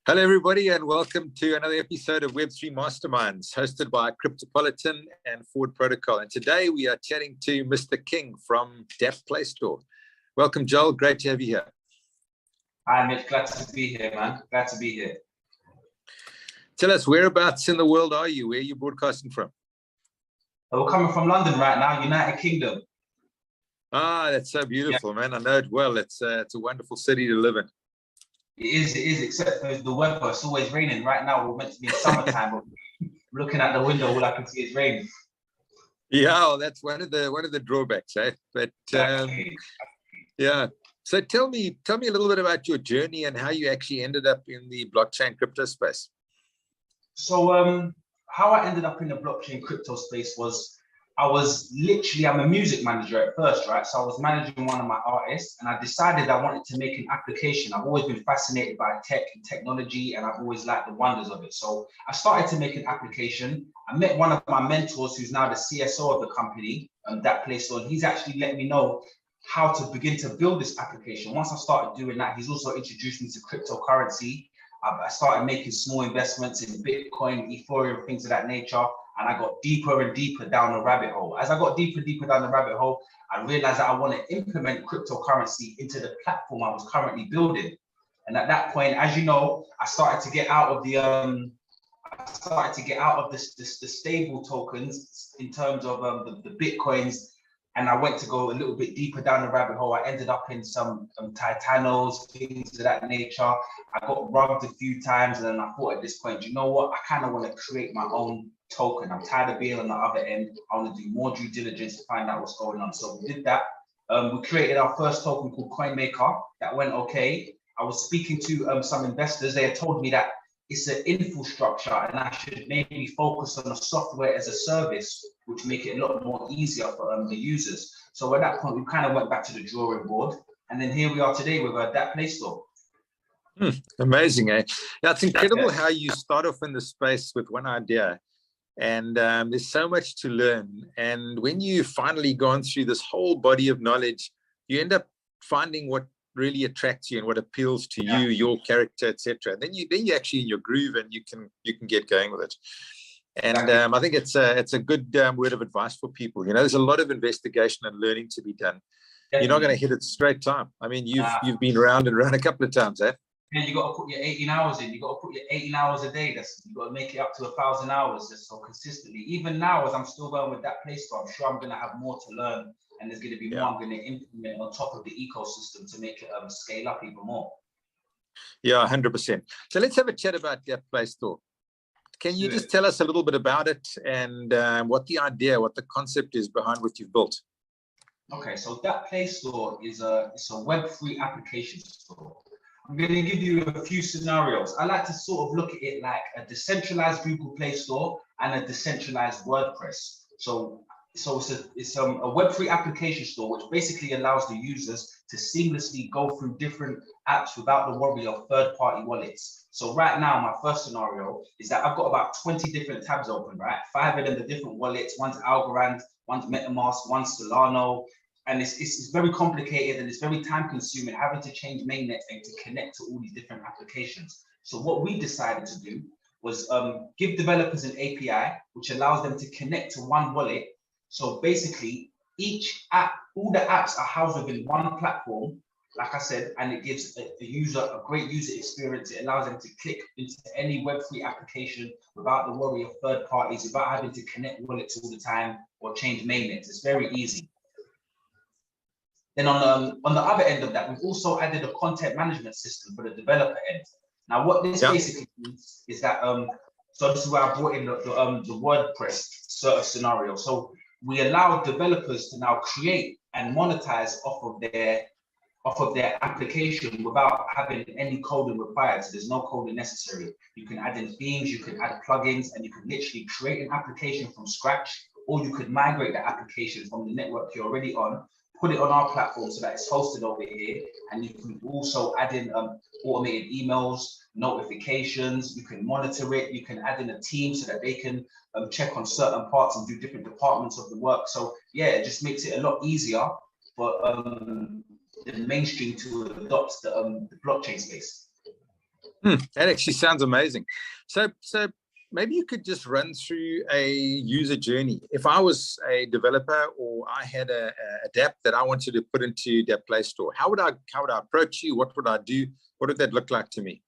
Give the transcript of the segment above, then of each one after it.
Hello, everybody, and welcome to another episode of Web3 Masterminds, hosted by Cryptopolitan and Forward Protocol. And today we are chatting to Mr. King from Dapp Play Store. Welcome, Joel. Great to have you here. Hi, Mitch. Glad to be here, man. Glad to be here. Tell us, whereabouts in the world are you? Where are you broadcasting from? We're coming from London right now, United Kingdom. Ah, that's so beautiful, man. I know it well. It's a wonderful city to live in. It is, except for the weather. It's always raining. Right now, we're meant to be in summertime, but looking at the window, all I can see is rain. Yeah, well, that's one of the drawbacks, eh? But yeah. So tell me a little bit about your journey and how you actually ended up in the blockchain crypto space. So how I ended up in the blockchain crypto space was I'm a music manager at first, right? So I was managing one of my artists and I decided I wanted to make an application. I've always been fascinated by tech and technology and I've always liked the wonders of it. So I started to make an application. I met one of my mentors who's now the CSO of the company, Dapp Play Store, and he's actually let me know how to begin to build this application. Once I started doing that, he's also introduced me to cryptocurrency. I started making small investments in Bitcoin, Ethereum, things of that nature. And I got deeper and deeper down the rabbit hole. As I got deeper and deeper down the rabbit hole, I realized that I want to implement cryptocurrency into the platform I was currently building. And at that point, as you know, I started to get out of the stable tokens in terms of the Bitcoins. And I went to go a little bit deeper down the rabbit hole. I ended up in some Titanos, things of that nature. I got robbed a few times, and then I thought at this point, you know what? I kind of want to create my own token. I'm tired of being on the other end. I want to do more due diligence to find out what's going on. So we did that. We created our first token called CoinMaker. That went okay. I was speaking to some investors. They had told me that it's an infrastructure and I should maybe focus on a software as a service, which make it a lot more easier for the users. So at that point, we kind of went back to the drawing board. And then here we are today with our Dapp Play Store. Amazing, eh? Yeah, it's incredible how you start off in the space with one idea. And there's so much to learn. And when you finally gone through this whole body of knowledge, you end up finding what really attracts you and what appeals to you, your character, etc. Then you actually in your groove and you can get going with it. And I think it's a good word of advice for people. You know, there's a lot of investigation and learning to be done. You're not going to hit it straight time. I mean, you've been round and round a couple of times, eh? And you got to put your 18 hours in. You got to put your 18 hours a day. You got to make it up to 1,000 hours just so consistently. Even now, as I'm still going with Dapp Play Store, I'm sure I'm going to have more to learn, and there's going to be more I'm going to implement on top of the ecosystem to make it scale up even more. Yeah, 100%. So let's have a chat about Dapp Play Store. Can you just tell us a little bit about it and what the concept is behind what you've built? Okay, so Dapp Play Store is a Web3 application store. I'm going to give you a few scenarios. I like to sort of look at it like a decentralized Google Play Store and a decentralized WordPress. So it's a Web3 application store, which basically allows the users to seamlessly go through different apps without the worry of third-party wallets. So right now, my first scenario is that I've got about 20 different tabs open, right? 5 of them are different wallets. One's Algorand, one's MetaMask, one's Solano. And it's very complicated and it's very time consuming having to change mainnet and to connect to all these different applications. So what we decided to do was give developers an API, which allows them to connect to one wallet. So basically each app, all the apps are housed within one platform, like I said, and it gives the user a great user experience. It allows them to click into any Web3 application without the worry of third parties, without having to connect wallets all the time or change mainnets. It's very easy. Then on the other end of that, we've also added a content management system for the developer end. Now, what this basically means is that, so this is where I brought in the WordPress sort of scenario. So we allow developers to now create and monetize off of their application without having any coding required. So there's no coding necessary. You can add in themes, you can add plugins, and you can literally create an application from scratch, or you could migrate the application from the network you're already on, put it on our platform so that it's hosted over here, and you can also add in automated emails, notifications, you can monitor it, you can add in a team so that they can check on certain parts and do different departments of the work. So yeah, it just makes it a lot easier for the mainstream to adopt the blockchain space. That actually sounds amazing. So maybe you could just run through a user journey. If I was a developer or I had a Dapp that I wanted to put into Dapp Play Store, how would I approach you? What would I do? What would that look like to me?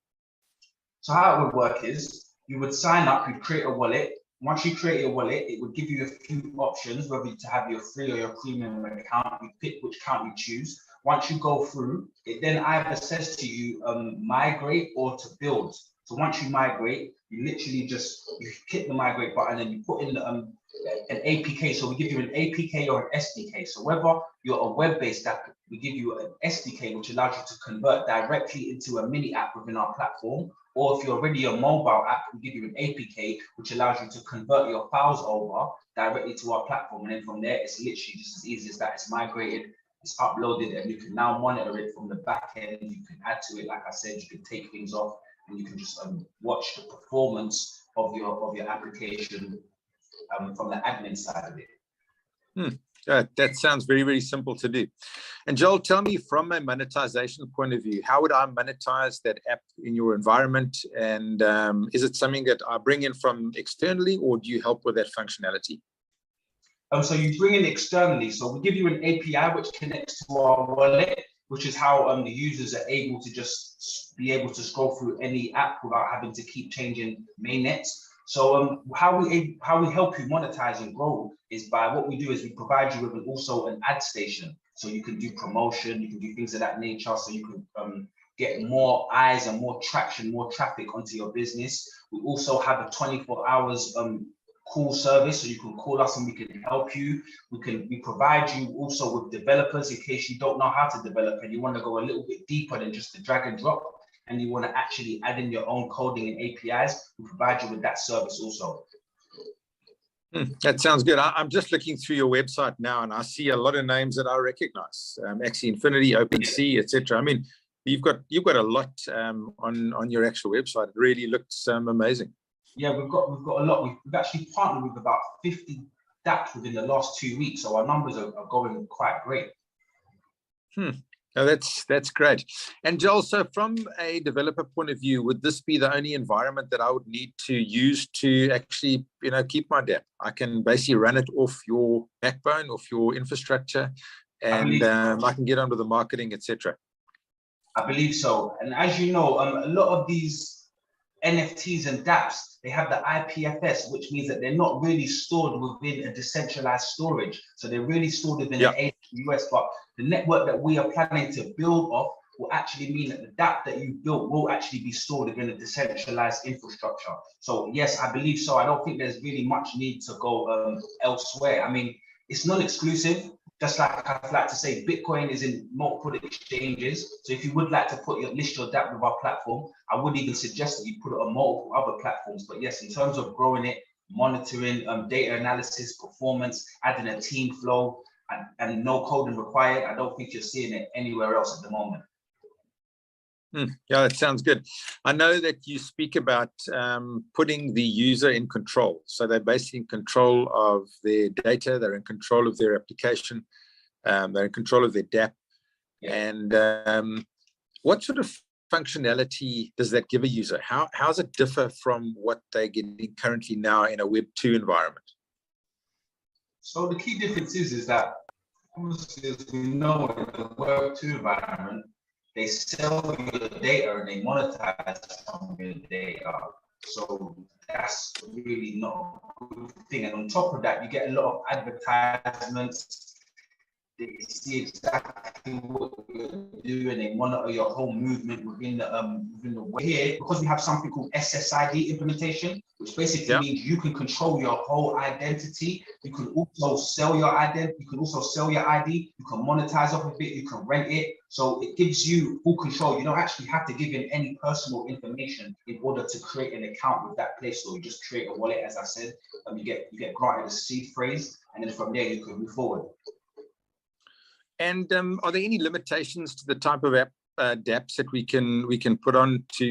So how it would work is you would sign up, you'd create a wallet. Once you create your wallet, it would give you a few options, whether to have your free or your premium account. You pick which account you choose. Once you go through, it then either says to you, migrate or to build. So once you migrate, you literally just click the migrate button and you put in an APK. So we give you an APK or an SDK. So whether you're a web-based app, we give you an SDK, which allows you to convert directly into a mini app within our platform. Or if you're already a mobile app, we give you an APK, which allows you to convert your files over directly to our platform. And then from there, it's literally just as easy as that. It's migrated, it's uploaded, and you can now monitor it from the back end. You can add to it, like I said, you can take things off, and you can just watch the performance of your application from the admin side of it. That sounds very, very simple to do. And Joel, tell me, from a monetization point of view, how would I monetize that app in your environment? And is it something that I bring in from externally, or do you help with that functionality? So you bring in externally. So we give you an API which connects to our wallet, which is how the users are able to just be able to scroll through any app without having to keep changing mainnets. So how we help you monetize and grow is by what we do is we provide you with also an ad station. So you can do promotion, you can do things of that nature. So you can get more eyes and more traction, more traffic onto your business. We also have a 24 hours call service, so you can call us and we can help you. We provide you also with developers in case you don't know how to develop and you want to go a little bit deeper than just the drag and drop, and you want to actually add in your own coding and APIs. We provide you with that service also. That sounds good. I'm just looking through your website now, and I see a lot of names that I recognize: Axie Infinity, OpenSea, etc. I mean, you've got a lot on your actual website. It really looks amazing. Yeah, we've got a lot. We've actually partnered with about 50 Dapps within the last 2 weeks, so our numbers are going quite great. No, that's great. And Joel, so from a developer point of view, would this be the only environment that I would need to use to actually, keep my Dapp? I can basically run it off your backbone, off your infrastructure, and I can get onto the marketing, etc. I believe so. And as you know, a lot of these NFTs and Dapps, they have the IPFS, which means that they're not really stored within a decentralized storage. So they're really stored within the AWS, but the network that we are planning to build off will actually mean that the Dapp that you built will actually be stored within a decentralized infrastructure. So yes, I believe so. I don't think there's really much need to go elsewhere. I mean, it's non-exclusive. Just like I like to say, Bitcoin is in multiple exchanges. So if you would like to list your Dapp with our platform, I would even suggest that you put it on multiple other platforms. But yes, in terms of growing it, monitoring, data analysis, performance, adding a team flow, and no coding required, I don't think you're seeing it anywhere else at the moment. Yeah, that sounds good. I know that you speak about putting the user in control. So they're basically in control of their data, they're in control of their application, they're in control of their Dapp. And what sort of functionality does that give a user? How does it differ from what they're getting currently now in a Web 2 environment? So the key difference is that, obviously, as we know, in the Web 2 environment, they sell your data and they monetize from your data. So that's really not a good thing. And on top of that, you get a lot of advertisements. They see exactly what you're doing. They monitor your whole movement within the way. Here, because we have something called SSID implementation, which basically means you can control your whole identity. You can also sell your identity. You can also sell your ID. You can monetize off of it. You can rent it. So it gives you full control. You don't actually have to give in any personal information in order to create an account with that Play Store. You just create a wallet, as I said, and you get granted a seed phrase, and then from there you can move forward. And are there any limitations to the type of app Dapps that we can put on to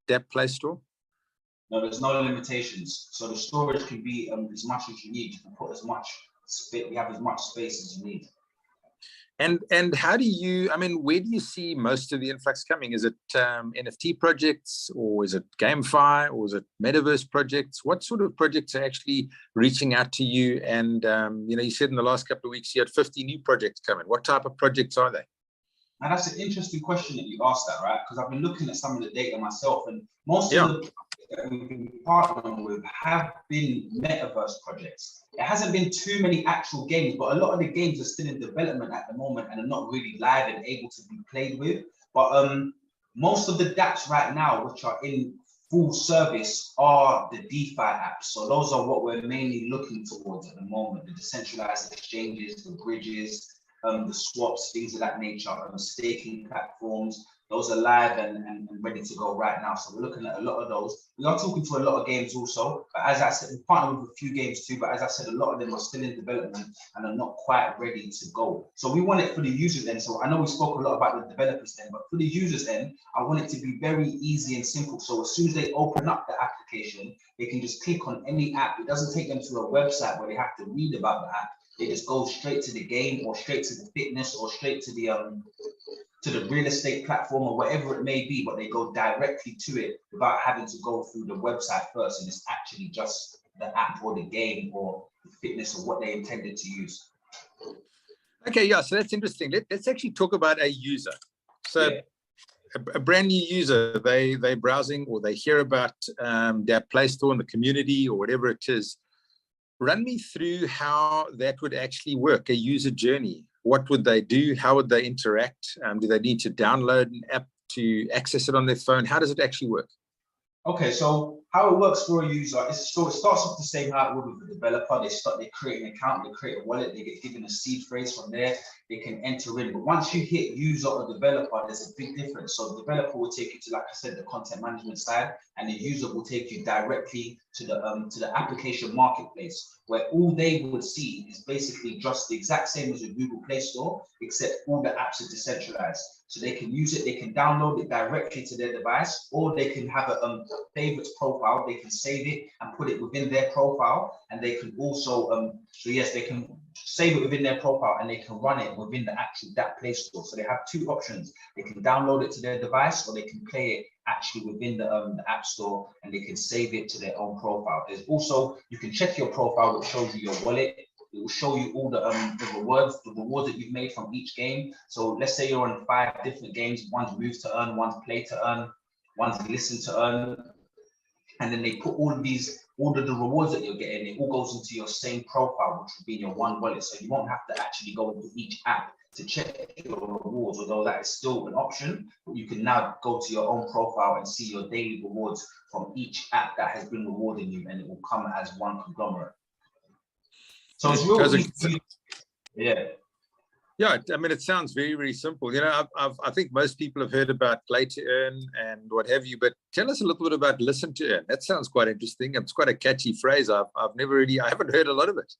Dapp Play Store? No, there's no limitations. So the storage can be as much as you need. You can put as much space. We have as much space as you need. And how do you, I mean, where do you see most of the influx coming? Is it NFT projects, or is it GameFi, or is it metaverse projects? What sort of projects are actually reaching out to you? And, you said in the last couple of weeks you had 50 new projects coming. What type of projects are they? And that's an interesting question that you asked that, right? Because I've been looking at some of the data myself, and most of the that we've been partnering with have been metaverse projects. It hasn't been too many actual games, but a lot of the games are still in development at the moment and are not really live and able to be played with. But most of the dApps right now, which are in full service, are the DeFi apps. So those are what we're mainly looking towards at the moment: the decentralized exchanges, the bridges, the swaps, things of that nature, staking platforms. Those are live and ready to go right now. So we're looking at a lot of those. We are talking to a lot of games also, but as I said, we partner with a few games too, but as I said, a lot of them are still in development and are not quite ready to go. So we want it for the users end. So I know we spoke a lot about the developers end, but for the users end, I want it to be very easy and simple. So as soon as they open up the application, they can just click on any app. It doesn't take them to a website where they have to read about the app. They just go straight to the game, or straight to the fitness, or straight to the real estate platform, or whatever it may be, but they go directly to it without having to go through the website first. And it's actually just the app or the game or the fitness or what they intended to use. Okay, yeah, so that's interesting. Let's actually talk about a user. So a brand new user, they're browsing, or they hear about Dapp Play Store in the community or whatever it is. Run me through how that would actually work, a user journey. What would they do? How would they interact? Do they need to download an app to access it on their phone? How does it actually work? Okay, so how it works for a user is, so it starts off the same how it would with a developer. They create an account, they create a wallet, they get given a seed phrase. From there they can enter in. But once you hit user or developer, there's a big difference. So the developer will take you to, like I said, the content management side, and the user will take you directly to the application marketplace, where all they would see is basically just the exact same as a Google Play Store, except all the apps are decentralized. So they can use it, they can download it directly to their device, or they can have a favorites profile. They can save it and put it within their profile, and they can also so yes, they can save it within their profile and they can run it within the actual Dapp Play Store. So they have two options: they can download it to their device, or they can play it actually within the App Store, and they can save it to their own profile. There's also, you can check your profile, which shows you your wallet. It will show you all the rewards that you've made from each game. So let's say you're on 5 different games. One's move to earn, one's play to earn, one's listen to earn. And then they put all of the rewards that you're getting, it all goes into your same profile, which will be in your one wallet. So you won't have to actually go into each app to check your rewards, although that is still an option. But you can now go to your own profile and see your daily rewards from each app that has been rewarding you, and it will come as one conglomerate. So it's real easy. Yeah, I mean, it sounds very, very simple. I think most people have heard about play to earn and what have you, but tell us a little bit about listen to earn. That sounds quite interesting. It's quite a catchy phrase. I haven't heard a lot of it.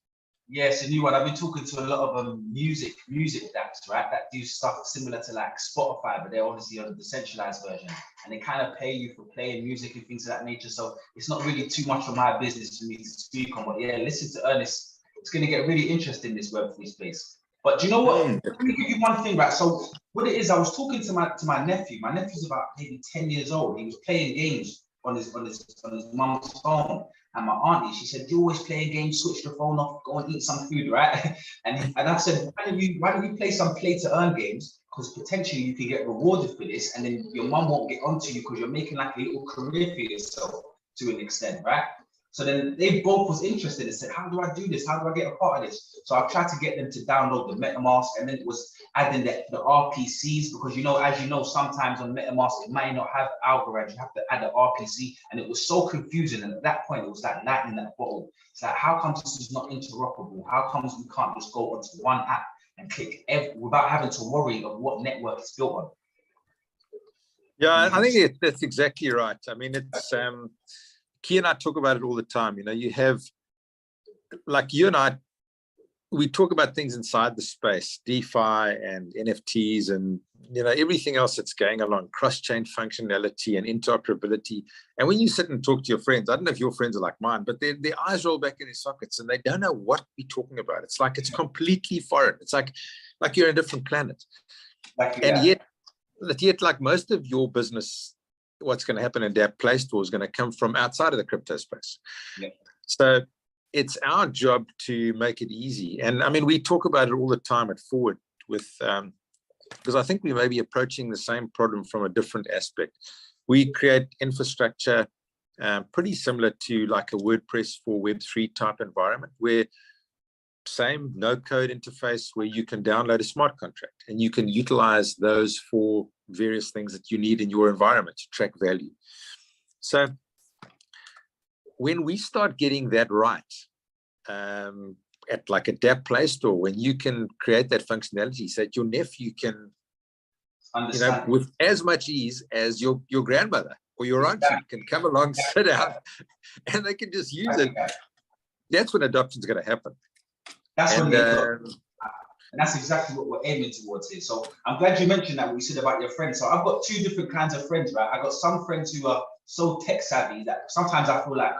Yes, a new one. I've been talking to a lot of music dApps, right? That do stuff similar to like Spotify, but they're obviously on the decentralized version, and they kind of pay you for playing music and things of that nature. So it's not really too much of my business for me to speak on. But yeah, listen to earn. It's going to get really interesting, this Web3 space. But do you know what? Let me give you one thing, right? So what it is, I was talking to my nephew. My nephew's about maybe 10 years old. He was playing games on his mum's phone. And my auntie, she said, "You're always playing games, switch the phone off, go and eat some food," right? And I said, why don't you play some play to earn games? Because potentially you can get rewarded for this, and then your mum won't get onto you because you're making like a little career for yourself to an extent, right? So then they both was interested and said, "How do I do this? How do I get a part of this?" So I tried to get them to download the MetaMask, and then it was adding the RPCs, because as you know, sometimes on MetaMask it might not have algorithms. You have to add the RPC, and it was so confusing. And at that point, it was like lightning in that bottle. It's like, how comes this is not interoperable? How comes we can't just go onto one app and click without having to worry of what network it's built on? Yeah, I think that's exactly right. I mean, it's Key and I talk about it all the time. You have, like you and I, we talk about things inside the space, DeFi and NFTs and, everything else that's going along, cross-chain functionality and interoperability. And when you sit and talk to your friends, I don't know if your friends are like mine, but their eyes roll back in their sockets and they don't know what we're talking about. It's like it's completely foreign. It's like like you're in a different planet. And yet, like most of your business, what's going to happen in Dapp Play Store is going to come from outside of the crypto space. Yeah. So it's our job to make it easy. And I mean, we talk about it all the time at Forward with, because I think we may be approaching the same problem from a different aspect. We create infrastructure pretty similar to like a WordPress for Web3 type environment, where same no code interface where you can download a smart contract and you can utilize those for various things that you need in your environment to track value. So when we start getting that right, at like a Dapp Play Store, when you can create that functionality so that your nephew can, understand, with as much ease as your grandmother or your auntie can come along, sit down, and they can just use it. That's when adoption is going to happen. That's when and that's exactly what we're aiming towards here. So I'm glad you mentioned that, what you said about your friends. So I've got two different kinds of friends, right? I've got some friends who are so tech savvy that sometimes I feel like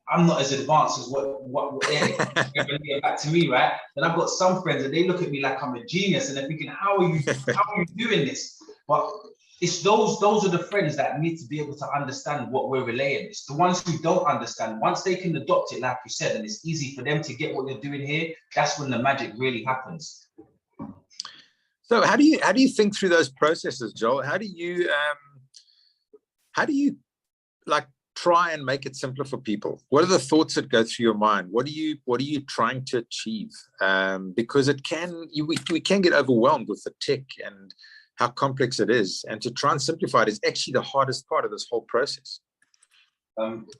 I'm not as advanced as what they're back to me, right? Then I've got some friends and they look at me like I'm a genius and they're thinking, how are you doing this? But it's those are the friends that need to be able to understand what we're relaying. It's the ones who don't understand. Once they can adopt it, like you said, and it's easy for them to get what you're doing here, that's when the magic really happens. So how do you think through those processes, Joel? How do you like try and make it simpler for people? What are the thoughts that go through your mind? What are you trying to achieve? Because we can get overwhelmed with the tech and how complex it is, and to try and simplify it is actually the hardest part of this whole process.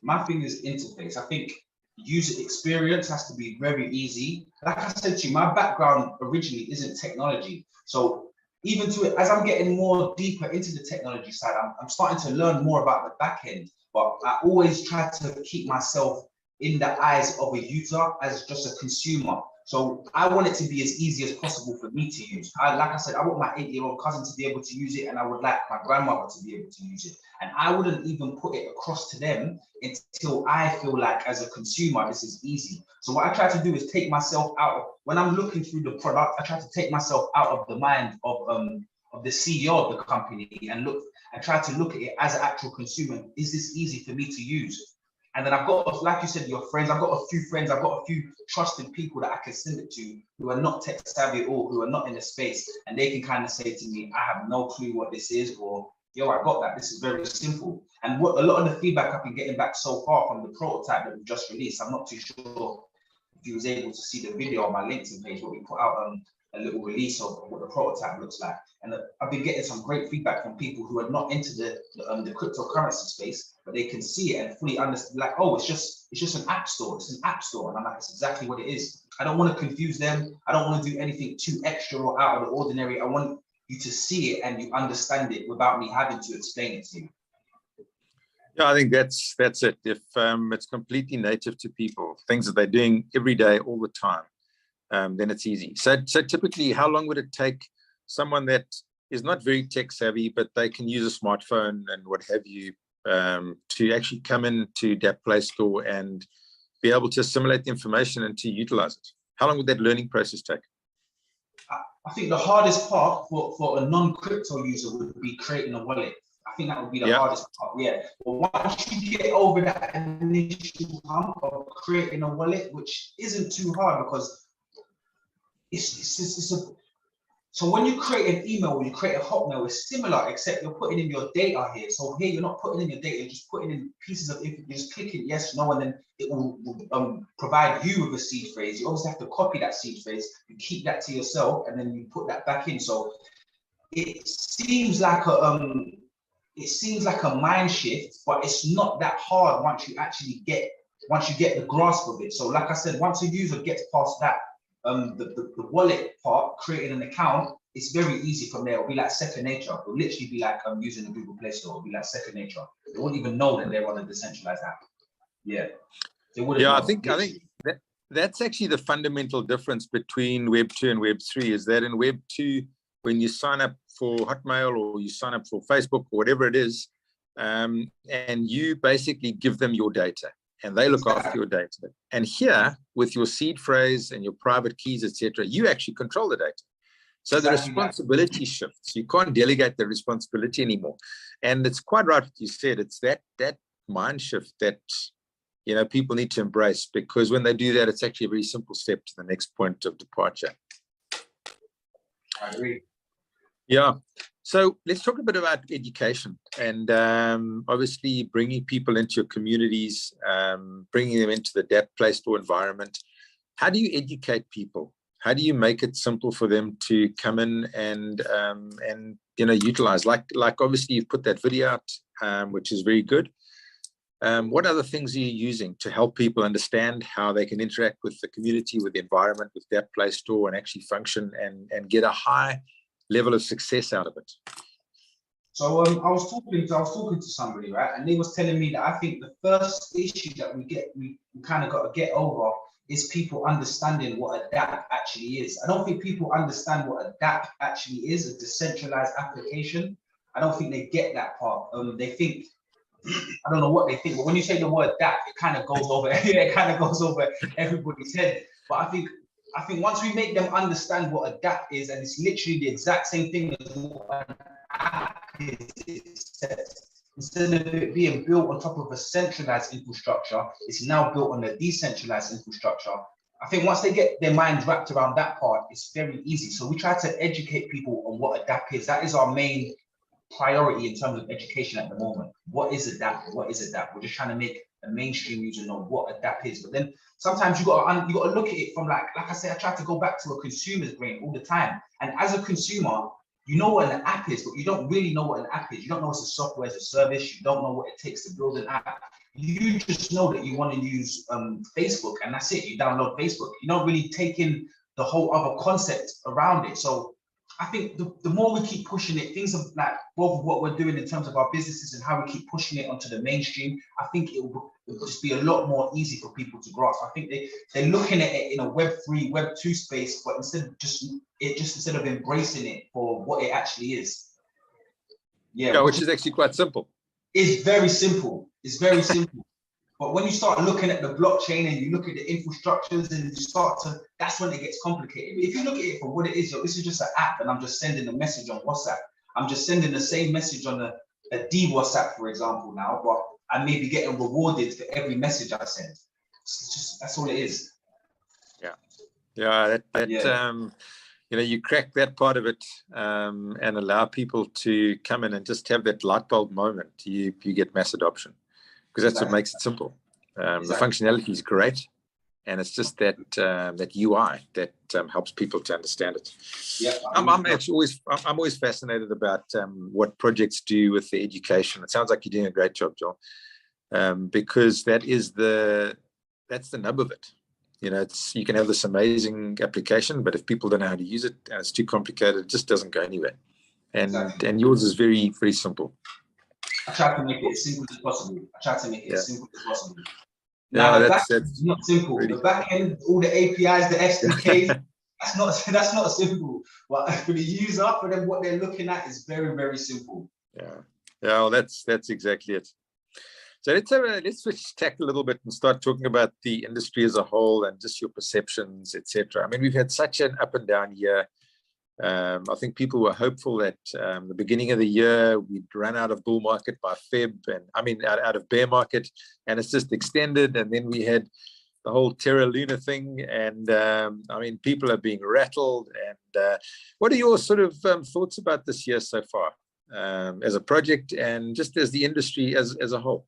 My thing is interface. I think user experience has to be very easy. Like I said to you, my background originally isn't technology. So even as I'm getting more deeper into the technology side, I'm starting to learn more about the back end. But I always try to keep myself in the eyes of a user as just a consumer. So I want it to be as easy as possible for me to use. Like I said, I want my 8-year-old cousin to be able to use it, and I would like my grandmother to be able to use it. And I wouldn't even put it across to them until I feel like, as a consumer, this is easy. So what I try to do is take myself out when I'm looking through the product. I try to take myself out of the mind of the CEO of the company and try to look at it as an actual consumer. Is this easy for me to use? And then I've got, like you said, your friends. I've got a few friends. I've got a few trusted people that I can send it to who are not tech savvy at all, who are not in the space, and they can kind of say to me, "I have no clue what this is," or "Yo, I got that. This is very simple." And what a lot of the feedback I've been getting back so far from the prototype that we just released, I'm not too sure if you was able to see the video on my LinkedIn page where we put out a little release of what the prototype looks like. And I've been getting some great feedback from people who are not into the cryptocurrency space, but they can see it and fully understand, like, oh, it's just an app store. It's an app store. And I'm like, it's exactly what it is. I don't want to confuse them. I don't want to do anything too extra or out of the ordinary. I want you to see it and you understand it without me having to explain it to you. Yeah, I think that's it. If it's completely native to people, things that they're doing every day, all the time, then it's easy. So typically, how long would it take someone that is not very tech savvy, but they can use a smartphone and what have you, to actually come into Dapp Play Store and be able to assimilate the information and to utilize it? How long would that learning process take? I think the hardest part for a non-crypto user would be creating a wallet. I think that would be the hardest part, yeah. But once you get over that initial hump of creating a wallet, which isn't too hard because so when you create an email or you create a Hotmail, it's similar, except you're putting in your data here. So here you're not putting in your data, you're just putting in pieces of info. You're just clicking yes, no, and then it will provide you with a seed phrase. You obviously have to copy that seed phrase, you keep that to yourself, and then you put that back in. So it seems like a mind shift, but it's not that hard once you get the grasp of it. So like I said, once a user gets past that, the wallet part, creating an account, it's very easy from there. It'll be like second nature. It'll literally be like using the Google Play Store. It'll be like second nature. They won't even know that they're on a decentralized app. Yeah. I think that's actually the fundamental difference between Web 2 and Web 3 is that in Web 2, when you sign up for Hotmail or you sign up for Facebook or whatever it is, and you basically give them your data and they look after your data. And here, with your seed phrase and your private keys, etc., you actually control the data. So the responsibility shifts. You can't delegate the responsibility anymore. And it's quite right what you said. It's that mind shift that, you know, people need to embrace, because when they do that, it's actually a very simple step to the next point of departure. I agree. Yeah. So let's talk a bit about education and obviously bringing people into your communities, bringing them into the Dapp Play Store environment. How do you educate people? How do you make it simple for them to come in and you know, utilize? Like obviously you've put that video out, which is very good. What other things are you using to help people understand how they can interact with the community, with the environment, with Dapp Play Store, and actually function and get a high level of success out of it? So I was talking to somebody, right, and they was telling me that I think the first issue that we kind of got to get over is people understanding what a Dapp actually is. I don't think people understand what a Dapp actually is, a decentralized application. I don't think they get that part. They think, I don't know what they think, but when you say the word Dapp, it kind of goes over, it kind of goes over everybody's head. But I think once we make them understand what a Dapp is, and it's literally the exact same thing as what an app is, instead of it being built on top of a centralized infrastructure, it's now built on a decentralized infrastructure. I think once they get their minds wrapped around that part, it's very easy. So we try to educate people on what a Dapp is. That is our main priority in terms of education at the moment. What is a Dapp? What is a Dapp? We're just trying to make a mainstream user know what a Dapp is. But then sometimes you got to look at it from like I said, I try to go back to a consumer's brain all the time. And as a consumer, you know what an app is, but you don't really know what an app is. You don't know it's a software as a service. You don't know what it takes to build an app. You just know that you want to use Facebook, and that's it. You download Facebook. You don't really take in the whole other concept around it. So I think the more we keep pushing it, things of like both what we're doing in terms of our businesses and how we keep pushing it onto the mainstream, I think it will just be a lot more easy for people to grasp. I think they're looking at it in a Web3, Web2 space, but instead of embracing it for what it actually is. Yeah, which is actually quite simple. It's very simple. It's very simple. But when you start looking at the blockchain and you look at the infrastructures and that's when it gets complicated. If you look at it for what it is, this is just an app and I'm just sending a message on WhatsApp. I'm just sending the same message on a D WhatsApp, for example, now, but I may be getting rewarded for every message I send. That's all it is. Yeah. You know, you crack that part of it and allow people to come in and just have that light bulb moment. You get mass adoption. Because that's what makes it simple. The functionality is great, and it's just that that UI that helps people to understand it. Yeah, I'm always fascinated about what projects do with the education. It sounds like you're doing a great job, Joel, because that's the nub of it. You know, you can have this amazing application, but if people don't know how to use it and it's too complicated, it just doesn't go anywhere. And yours is very, very simple. I try to make it as simple as possible. Now, that's not simple. Really. The back end, all the APIs, the SDKs, that's not simple. But for the user, for them, what they're looking at is very, very simple. Yeah. Well, that's exactly it. So let's switch tack a little bit and start talking about the industry as a whole and just your perceptions, etc. I mean, we've had such an up and down year. I think people were hopeful that the beginning of the year we'd run out of bull market by Feb, and I mean out of bear market, and it's just extended. And then we had the whole Terra Luna thing, and I mean people are being rattled. And what are your sort of thoughts about this year so far, as a project and just as the industry as a whole?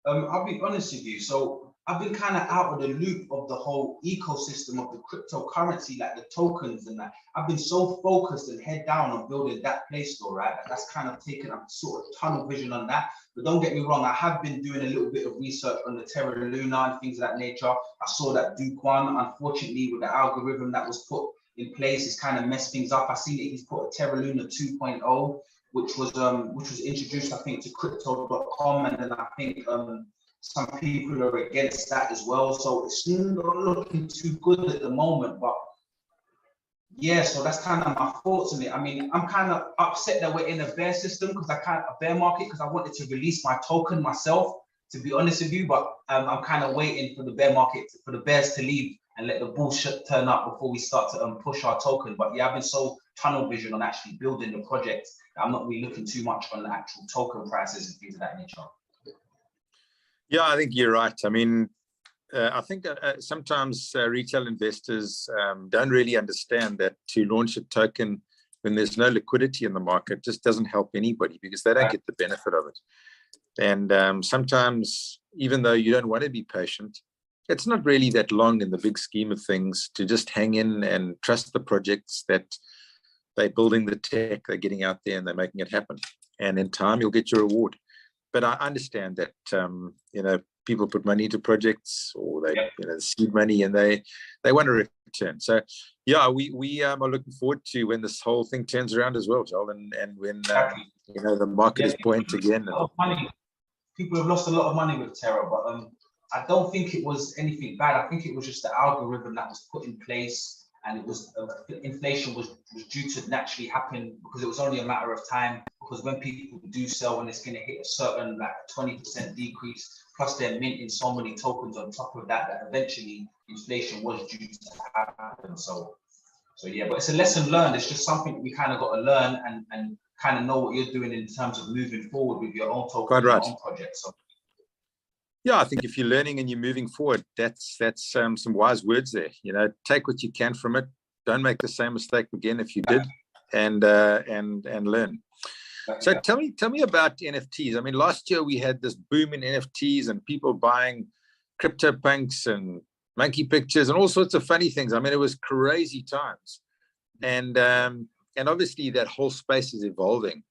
I'll be honest with you. So I've been kind of out of the loop of the whole ecosystem of the cryptocurrency, like the tokens and that. I've been so focused and head down on building that Play Store, right? That's kind of taken a sort of tunnel vision on that. But don't get me wrong, I have been doing a little bit of research on the Terra Luna and things of that nature. I saw that Duke One, unfortunately, with the algorithm that was put in place, it's kind of messed things up. I seen that he's put a Terra Luna 2.0, which was introduced, I think, to crypto.com, and then I think some people are against that as well. So it's not looking too good at the moment, but yeah, so that's kind of my thoughts on it. I mean, I'm kind of upset that we're in a bear system a bear market, because I wanted to release my token myself, to be honest with you, but I'm kind of waiting for the bear market, for the bears to leave and let the bullshit turn up before we start to push our token. But yeah, I've been so tunnel vision on actually building the project that I'm not really looking too much on the actual token prices and things of that nature. Yeah, I think you're right. I mean, I think sometimes retail investors don't really understand that to launch a token when there's no liquidity in the market just doesn't help anybody, because they don't get the benefit of it. And sometimes, even though you don't want to be patient, it's not really that long in the big scheme of things to just hang in and trust the projects that they're building, the tech, they're getting out there and they're making it happen. And in time, you'll get your reward. But I understand that, you know, people put money into projects, or they, you know, seed money, and they want a return. So, yeah, we are looking forward to when this whole thing turns around as well, Joel, and when you know, the market is buoyant again. People have lost a lot of money with Terra, but I don't think it was anything bad. I think it was just the algorithm that was put in place, and it was inflation was due to naturally happen because it was only a matter of time. Because when people do sell, when it's going to hit a certain like 20% decrease, plus they're minting so many tokens on top of that, that eventually inflation was due to happen. So yeah, but it's a lesson learned. It's just something we kind of got to learn and kind of know what you're doing in terms of moving forward with your own token, your own project. So yeah, I think if you're learning and you're moving forward, that's some wise words there. You know, take what you can from it. Don't make the same mistake again if you did, and learn. So tell me about NFTs. I mean, last year we had this boom in NFTs and people buying CryptoPunks and monkey pictures and all sorts of funny things. I mean, it was crazy times, and obviously that whole space is evolving.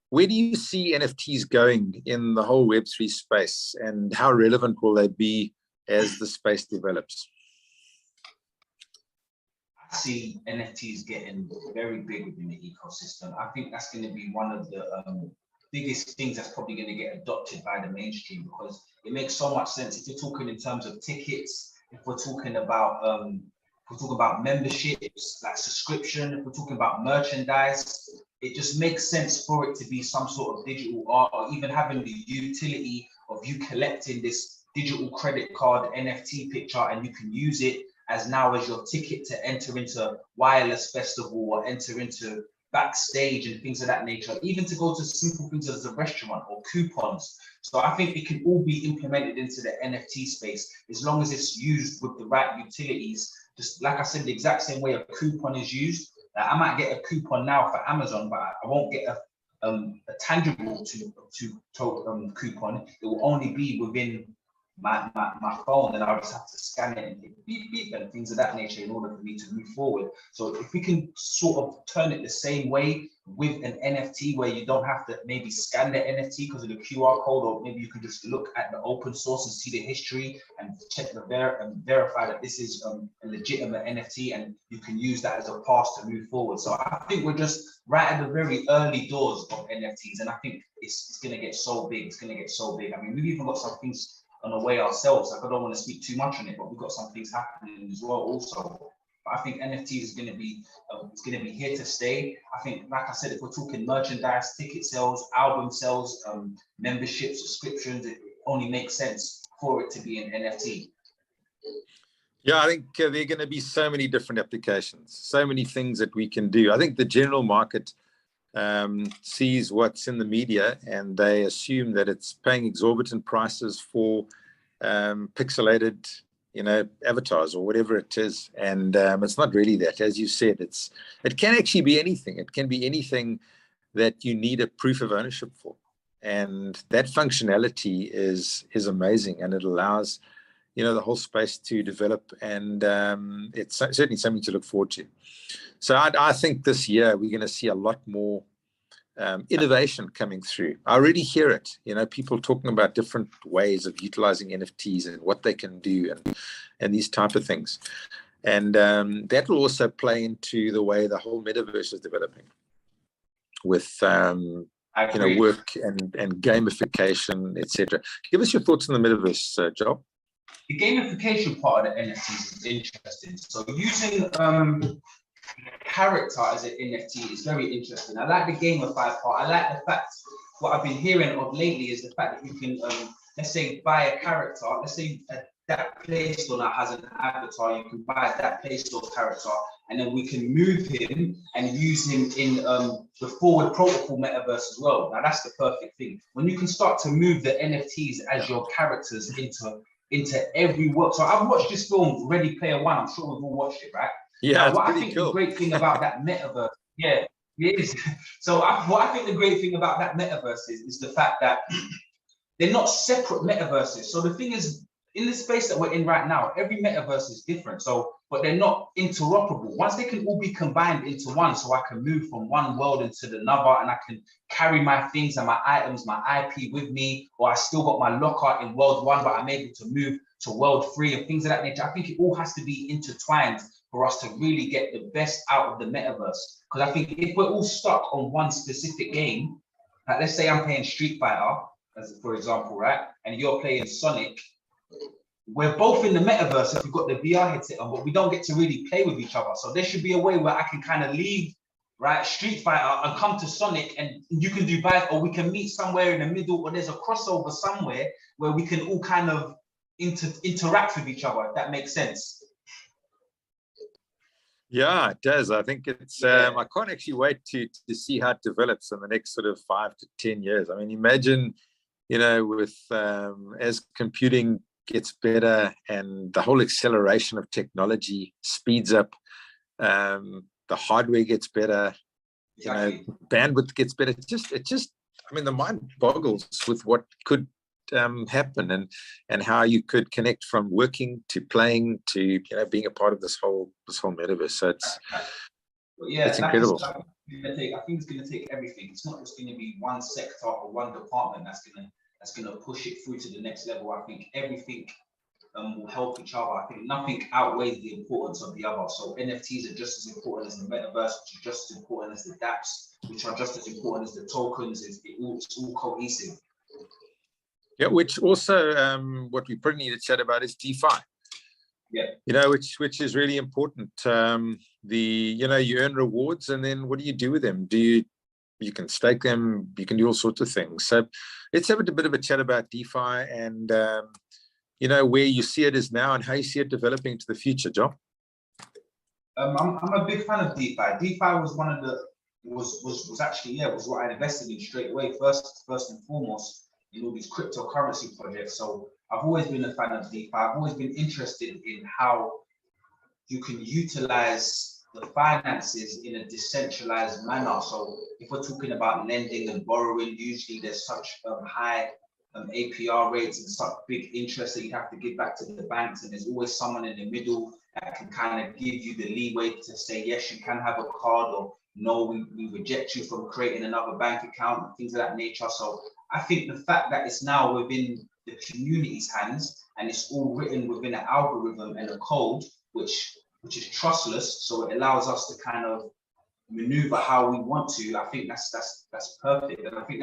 Where do you see NFTs going in the whole Web3 space, and how relevant will they be as the space develops? I see NFTs getting very big within the ecosystem. I think that's going to be one of the biggest things that's probably going to get adopted by the mainstream, because it makes so much sense. If you're talking in terms of tickets, if we're talking about memberships, like subscription, if we're talking about merchandise, it just makes sense for it to be some sort of digital art, or even having the utility of you collecting this digital credit card NFT picture, and you can use it as your ticket to enter into wireless festival or enter into backstage and things of that nature, even to go to simple things as a restaurant or coupons. So I think it can all be implemented into the NFT space as long as it's used with the right utilities. Just like I said, the exact same way a coupon is used. I might get a coupon now for Amazon, but I won't get a tangible coupon. It will only be within my phone, and I'll just have to scan it and beep beep and things of that nature in order for me to move forward. So if we can sort of turn it the same way with an NFT, where you don't have to maybe scan the NFT because of the QR code, or maybe you can just look at the open source and see the history and check and verify that this is a legitimate NFT, and you can use that as a pass to move forward. So I think we're just right at the very early doors of NFTs, and I think it's going to get so big. It's going to get so big. I mean, we've even got some things on the way ourselves. Like, I don't want to speak too much on it, but we've got some things happening as well also. But I think NFT is going to be it's going to be here to stay. I think, like I said, if we're talking merchandise, ticket sales, album sales, memberships, subscriptions, it only makes sense for it to be an NFT. Yeah, I think there are going to be so many different applications, so many things that we can do. I think the general market sees what's in the media, and they assume that it's paying exorbitant prices for pixelated, you know, avatars or whatever it is, and it's not really that. As you said, it can actually be anything. It can be anything that you need a proof of ownership for, and that functionality is amazing, and it allows, you know, the whole space to develop, and it's certainly something to look forward to. So I think this year we're going to see a lot more innovation coming through. I already hear it, you know, people talking about different ways of utilizing NFTs and what they can do, and these type of things. And that will also play into the way the whole metaverse is developing with you know, work and gamification, etc. Give us your thoughts on the metaverse, Joel. The gamification part of the NFTs is interesting. So using character as an NFT is very interesting. I like the gamified part. I like the fact what I've been hearing of lately is the fact that you can, let's say, buy a character. Let's say that Play Store now has an avatar. You can buy that Play Store character, and then we can move him and use him in the forward protocol metaverse as well. Now that's the perfect thing. When you can start to move the NFTs as your characters into every work. So I've watched this film, Ready Player One. I'm sure we've all watched it, right? Yeah, now, it's what I pretty think cool. the great thing about that metaverse, yeah, it is. So what I think the great thing about that metaverse is the fact that they're not separate metaverses. So the thing is, in the space that we're in right now, every metaverse is different. So, but they're not interoperable. Once they can all be combined into one, so I can move from one world into another, and I can carry my things and my items, my IP with me, or I still got my locker in world one, but I'm able to move to world 3 and things of that nature. I think it all has to be intertwined for us to really get the best out of the metaverse. Because I think if we're all stuck on one specific game, like let's say I'm playing Street Fighter, as for example, right? And you're playing Sonic, we're both in the metaverse if we've got the VR headset on, but we don't get to really play with each other. So there should be a way where I can kind of leave, right, Street Fighter and come to Sonic, and you can do both, or we can meet somewhere in the middle, or there's a crossover somewhere where we can all kind of interact with each other, if that makes sense. Yeah, it does. I think it's, I can't actually wait to see how it develops in the next sort of 5 to 10 years. I mean, imagine, you know, with as computing gets better and the whole acceleration of technology speeds up, the hardware gets better, you know, bandwidth gets better. It just, I mean, the mind boggles with what could happen and how you could connect from working to playing to, you know, being a part of this whole metaverse. So it's incredible. I think it's going to take everything. It's not just going to be one sector or one department that's going to push it through to the next level. I think everything will help each other. I think nothing outweighs the importance of the other. So NFTs are just as important as the metaverse, which are just as important as the Dapps, which are just as important as the tokens. It's all cohesive. Yeah, which also what we probably need to chat about is DeFi. Yeah, you know, which is really important. You know, you earn rewards, and then what do you do with them? You can stake them, you can do all sorts of things. So let's have a bit of a chat about DeFi and you know, where you see it is now and how you see it developing into the future, John. I'm a big fan of DeFi. DeFi was one of the was actually was what I invested in straight away, first and foremost, in all these cryptocurrency projects. So I've always been a fan of DeFi. I've always been interested in how you can utilize the finances in a decentralized manner. So if we're talking about lending and borrowing, usually there's such high APR rates and such big interest that you have to give back to the banks, and there's always someone in the middle that can kind of give you the leeway to say, yes, you can have a card, or no, we reject you from creating another bank account and things of that nature. So I think the fact that it's now within the community's hands and it's all written within an algorithm and a code, which is trustless, so it allows us to kind of maneuver how we want to. I think that's perfect, and I think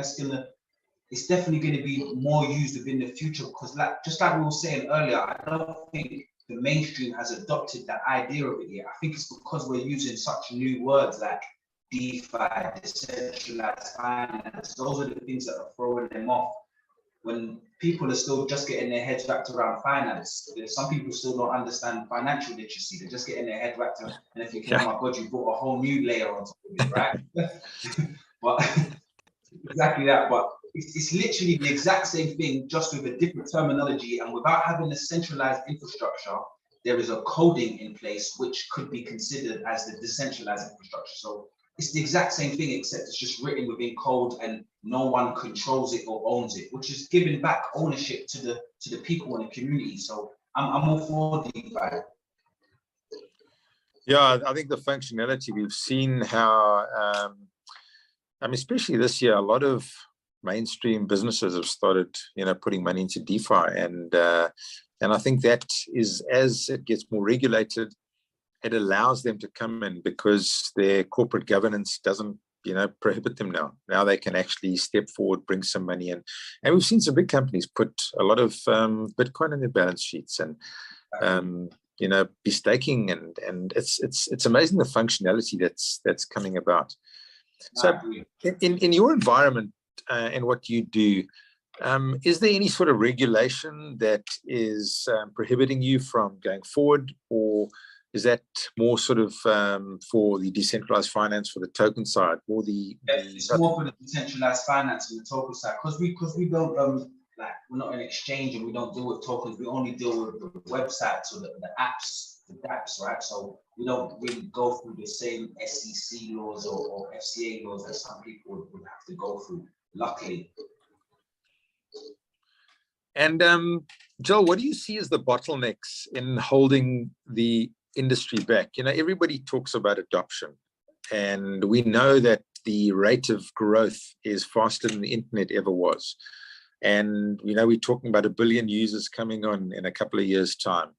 it's definitely going to be more used within the future, because just like we were saying earlier, I don't think the mainstream has adopted that idea of it yet. I think it's because we're using such new words like DeFi, decentralized finance. Those are the things that are throwing them off. When people are still just getting their heads wrapped around finance, some people still don't understand financial literacy. They're just getting their head wrapped around, and if you can, oh my God, you brought a whole new layer on top of it, right? But exactly that. But it's literally the exact same thing, just with a different terminology, and without having a centralized infrastructure, there is a coding in place which could be considered as the decentralized infrastructure. So it's the exact same thing, except it's just written within code and no one controls it or owns it, which is giving back ownership to the people in the community. So I'm all for DeFi. Yeah, I think the functionality, we've seen how, I mean, especially this year, a lot of mainstream businesses have started, you know, putting money into DeFi, and I think that is, as it gets more regulated, it allows them to come in because their corporate governance doesn't, you know, prohibit them now. Now they can actually step forward, bring some money in, and we've seen some big companies put a lot of Bitcoin in their balance sheets, and you know, be staking, and it's amazing the functionality that's coming about. So in your environment, in what you do, is there any sort of regulation that is prohibiting you from going forward, or is that more sort of for the decentralized finance, for the token side, or it's more for the decentralized finance and the token side, because we don't like, we're not an exchange and we don't deal with tokens. We only deal with the websites or the apps, the Dapps, right? So we don't really go through the same SEC laws or FCA laws that some people would have to go through, luckily. And Joel, what do you see as the bottlenecks in holding the industry back? You know, everybody talks about adoption, and we know that the rate of growth is faster than the internet ever was. And, you know, we're talking about 1 billion users coming on in a couple of years' time.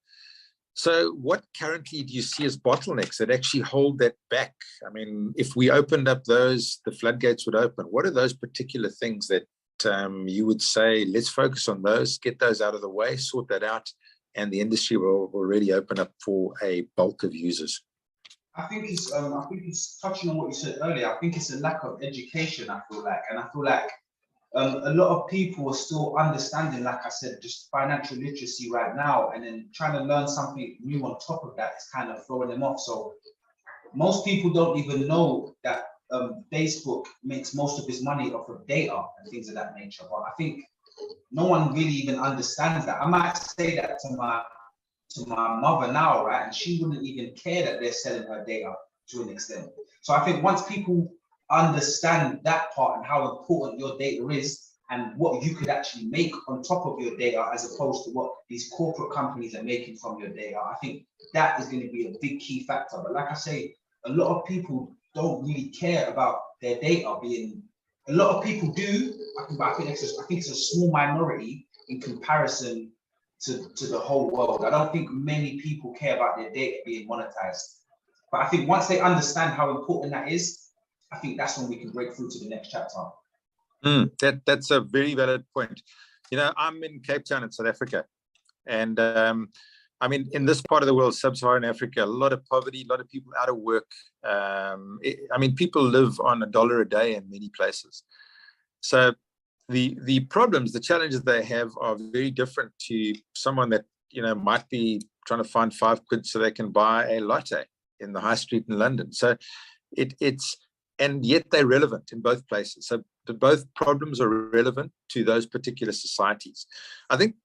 So what currently do you see as bottlenecks that actually hold that back? I mean, if we opened up those, the floodgates would open. What are those particular things that you would say, let's focus on those, get those out of the way, sort that out, and the industry will already open up for a bulk of users? I think it's touching on what you said earlier. I think it's a lack of education, I feel like. And I feel like a lot of people are still understanding, like I said, just financial literacy right now, and then trying to learn something new on top of that is kind of throwing them off. So most people don't even know that Facebook makes most of its money off of data and things of that nature. But I think no one really even understands that. I might say that to my mother now, right? And she wouldn't even care that they're selling her data to an extent. So I think once people understand that part and how important your data is and what you could actually make on top of your data as opposed to what these corporate companies are making from your data, I think that is going to be a big key factor. But like I say, a lot of people don't really care about their data being, a lot of people do, but I think it's a small minority in comparison to the whole world. I don't think many people care about their data being monetized. But I think once they understand how important that is, I think that's when we can break through to the next chapter. That's a very valid point. You know, I'm in Cape Town in South Africa, and I mean, in this part of the world, sub-Saharan Africa, a lot of poverty, a lot of people out of work. I mean, people live on $1 a day in many places. So the problems, the challenges they have are very different to someone that, you know, might be trying to find 5 quid so they can buy a latte in the high street in London. So and yet they're relevant in both places. So both problems are relevant to those particular societies. I think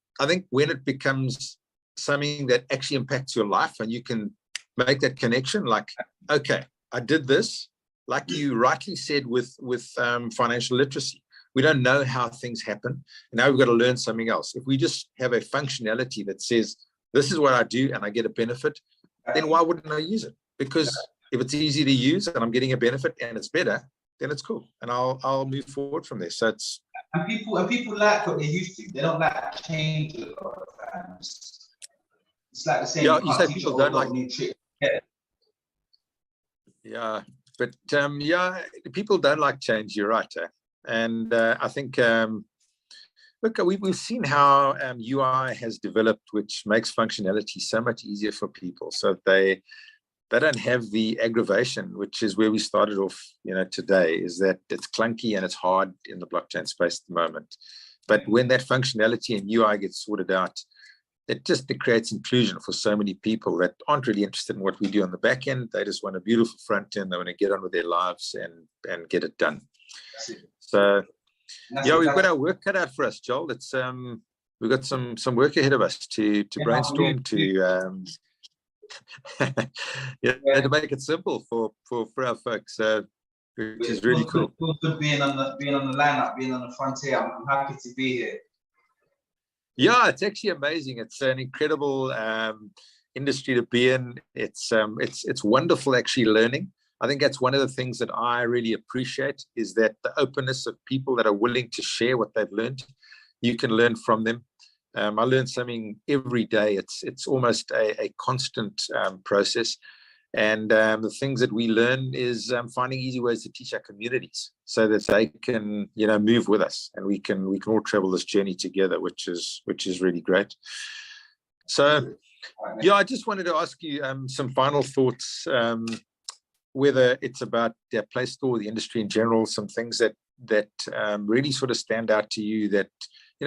when it becomes something that actually impacts your life and you can make that connection, like, okay, I did this, like you rightly said with financial literacy. We don't know how things happen. And now we've got to learn something else. If we just have a functionality that says, this is what I do and I get a benefit, then why wouldn't I use it? Because if it's easy to use and I'm getting a benefit and it's better, then it's cool. And I'll move forward from there. So it's... And people like what they're used to. They don't like change a lot of times. It's like the same. Yeah, you say people don't like new trick. Yeah, but yeah, people don't like change. You're right. And I think, look, we've seen how UI has developed, which makes functionality so much easier for people. So they don't have the aggravation, which is where we started off, you know, today, is that it's clunky and it's hard in the blockchain space at the moment. But when that functionality and UI gets sorted out, it creates inclusion for so many people that aren't really interested in what we do on the back end. They just want a beautiful front end. They want to get on with their lives and get it done. So yeah, we've got our work cut out for us, Joel. It's we've got some work ahead of us to brainstorm, to to make it simple for our folks, which is really cool. Good being on the lineup, being on the frontier. I'm happy to be here. Yeah, it's actually amazing. It's an incredible industry to be in. It's wonderful actually learning. I think that's one of the things that I really appreciate, is that the openness of people that are willing to share what they've learned. You can learn from them. I learn something every day. It's almost a constant process. And the things that we learn is finding easy ways to teach our communities so that they can, you know, move with us, and we can all travel this journey together, which is really great. So, yeah, I just wanted to ask you some final thoughts, whether it's about Dapp Play Store, the industry in general, some things that that really sort of stand out to you, that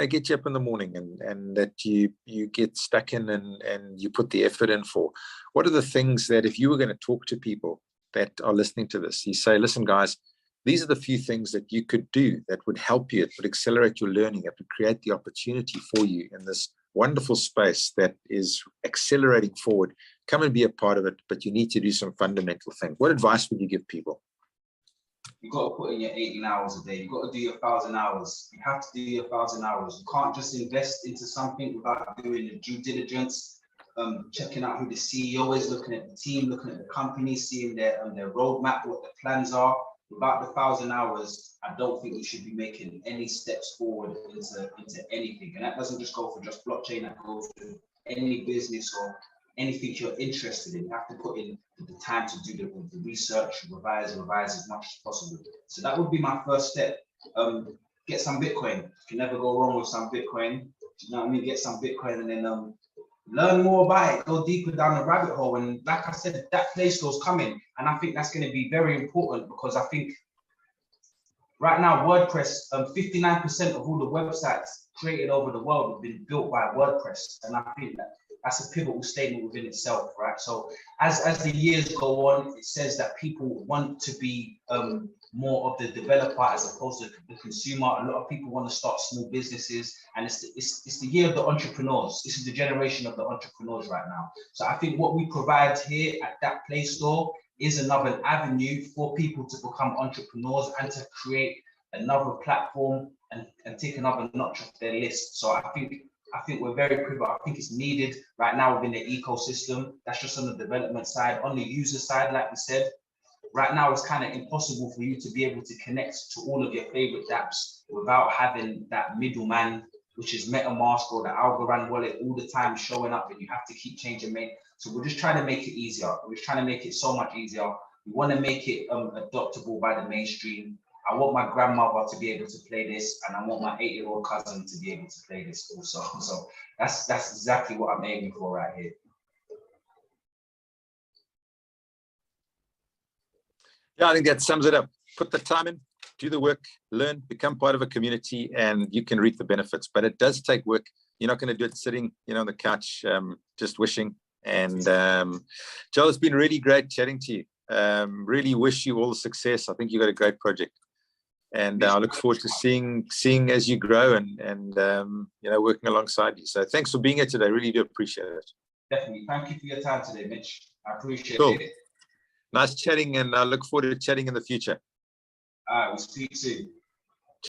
get you up in the morning and that you get stuck in and you put the effort in for? What are the things that, if you were going to talk to people that are listening to this, you say, listen guys, these are the few things that you could do that would help you, it would accelerate your learning, it would create the opportunity for you in this wonderful space that is accelerating forward. Come and be a part of it, but you need to do some fundamental things. What advice would you give people? You've got to put in your 18 hours a day. You've got to do your 1,000 hours. You have to do your 1,000 hours. You can't just invest into something without doing the due diligence, checking out who the CEO is, looking at the team, looking at the company, seeing their roadmap, what the plans are. Without the 1,000 hours, I don't think you should be making any steps forward into anything. And that doesn't just go for just blockchain, that goes for any business or anything you're interested in. You have to put in the time to do the research, revise as much as possible. So that would be my first step. Get some Bitcoin. You can never go wrong with some Bitcoin. You know what I mean? Get some Bitcoin and then learn more about it, go deeper down the rabbit hole. And like I said, that Play Store is coming. And I think that's going to be very important, because I think right now, WordPress, 59% of all the websites created over the world have been built by WordPress. And I think that's a pivotal statement within itself, right? So as the years go on, it says that people want to be more of the developer as opposed to the consumer. A lot of people want to start small businesses, and it's the year of the entrepreneurs. This is the generation of the entrepreneurs right now. So I think what we provide here at Dapp Play Store is another avenue for people to become entrepreneurs and to create another platform and take another notch off their list. So I think we're very pivotal. I think it's needed right now within the ecosystem. That's just on the development side. On the user side, like we said, right now it's kind of impossible for you to be able to connect to all of your favorite dApps without having that middleman, which is MetaMask or the Algorand wallet, all the time showing up, and you have to keep changing. So we're just trying to make it easier. We're just trying to make it so much easier. We want to make it adoptable by the mainstream. I want my grandmother to be able to play this, and I want my 8-year-old cousin to be able to play this also. So that's exactly what I'm aiming for right here. Yeah, I think that sums it up. Put the time in, do the work, learn, become part of a community, and you can reap the benefits. But it does take work. You're not going to do it sitting, on the couch, just wishing. And Joel, it's been really great chatting to you. Really wish you all the success. I think you've got a great project. And I look forward to seeing as you grow and working alongside you. So thanks for being here today. Really do appreciate it. Definitely. Thank you for your time today, Mitch. I appreciate it. Nice chatting, and I look forward to chatting in the future. All right, we'll speak soon.